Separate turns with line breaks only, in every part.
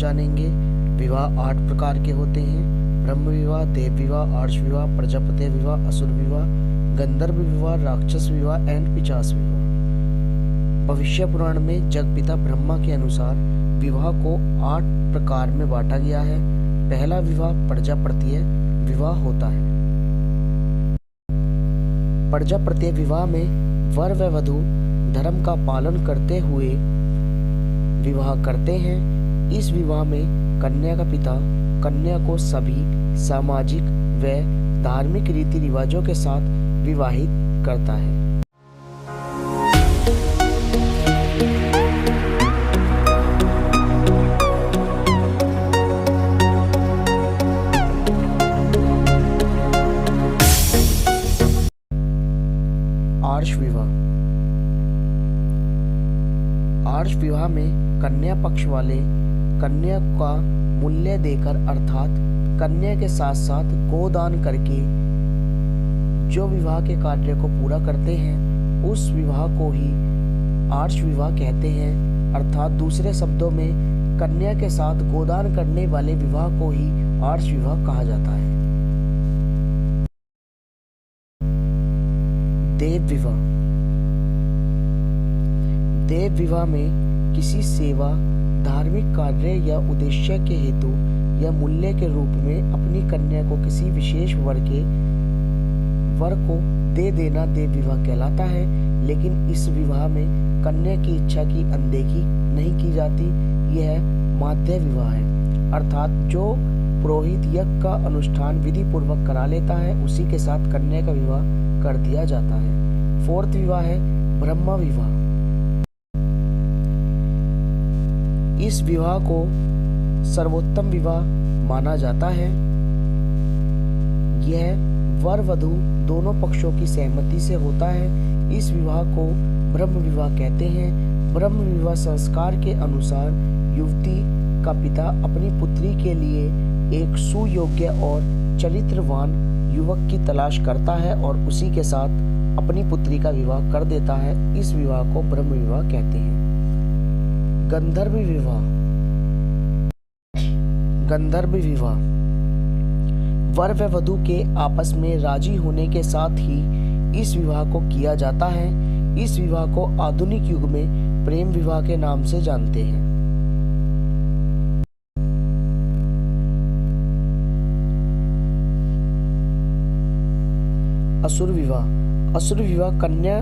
जानेंगे। विवाह 8 प्रकार के होते हैं: ब्रह्म विवाह, देव विवाह, आर्ष विवाह, प्रजापति विवाह, असुर विवाह, गंधर्व विवाह, राक्षस विवाह एंड पिशाच विवाह। भविष्य पुराण में जगपिता ब्रह्मा के अनुसार विवाह को 8 प्रकार में बांटा गया है। पहला विवाह प्रजापत्य विवाह होता है। प्रजापत्य विवाह में वर व वधू धर्म का पालन करते हुए विवाह करते हैं। इस विवाह में कन्या का पिता कन्या को सभी सामाजिक व धार्मिक रीति रिवाजों के साथ विवाहित करता है। आर्ष विवाह। आर्ष विवाह में कन्या पक्ष वाले कन्या का मूल्य देकर अर्थात कन्या के साथ साथ गोदान करके जो विवाह के कार्य को पूरा करते हैं उस विवाह को ही आर्ष विवाह कहते हैं। अर्थात दूसरे शब्दों में कन्या के साथ गोदान करने वाले विवाह को ही आर्ष विवाह कहा जाता है। देव विवाह। देव विवाह में किसी सेवा, धार्मिक कार्य या उद्देश्य के हेतु या मूल्य के रूप में अपनी कन्या को किसी विशेष वर को दे देना देव विवाह कहलाता है। लेकिन इस विवाह में कन्या की इच्छा की अनदेखी नहीं की जाती। यह माध्य विवाह है, अर्थात जो पुरोहित यज्ञ का अनुष्ठान विधि पूर्वक करा लेता है उसी के साथ कन्या का विवाह कर दिया जाता है। फोर्थ विवाह है ब्रह्म विवाह। इस विवाह को सर्वोत्तम विवाह माना जाता है। यह वर वधू दोनों पक्षों की सहमति से होता है। इस विवाह को ब्रह्म विवाह कहते हैं। ब्रह्म विवाह संस्कार के अनुसार युवती का पिता अपनी पुत्री के लिए एक सुयोग्य और चरित्रवान युवक की तलाश करता है और उसी के साथ अपनी पुत्री का विवाह कर देता है। इस विवाह को ब्रह्म विवाह कहते हैं। गंधर्व विवाह। गंधर्व विवाह वर व वधू के आपस में राजी होने के साथ ही इस विवाह को किया जाता है। इस विवाह को आधुनिक युग में प्रेम विवाह के नाम से जानते हैं। असुर विवाह। असुर विवाह कन्या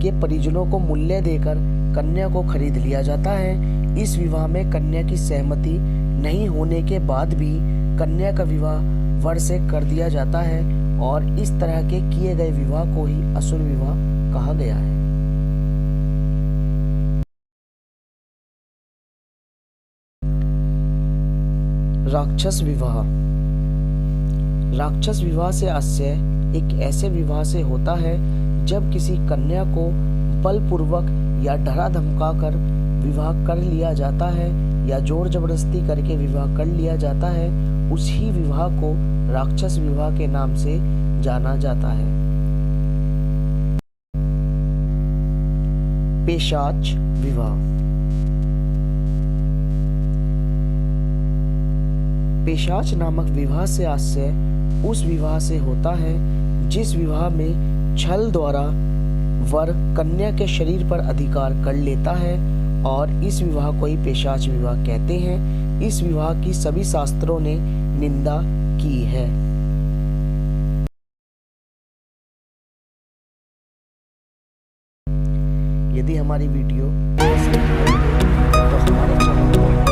के परिजनों को मूल्य देकर कन्या को खरीद लिया जाता है। इस विवाह में कन्या की सहमति नहीं होने के बाद भी कन्या का विवाह वर से कर दिया जाता है और इस तरह के किए गए विवाह को ही असुर विवाह कहा गया है। राक्षस विवाह। राक्षस विवाह से आशय एक ऐसे विवाह से होता है जब किसी कन्या को बलपूर्वक या डरा धमका कर विवाह कर लिया जाता है या जोर जबरदस्ती करके विवाह कर लिया जाता है। उसी विवाह को राक्षस विवाह के नाम से जाना जाता है। पिशाच विवाह। पिशाच नामक विवाह से आशय उस विवाह से होता है जिस विवाह में छल द्वारा वर कन्या के शरीर पर अधिकार कर लेता है और इस विवाह को ही पिशाच विवाह कहते हैं। इस विवाह की सभी शास्त्रों ने निंदा की है। यदि हमारी वीडियो पसंद आई तो हमारे चैनल को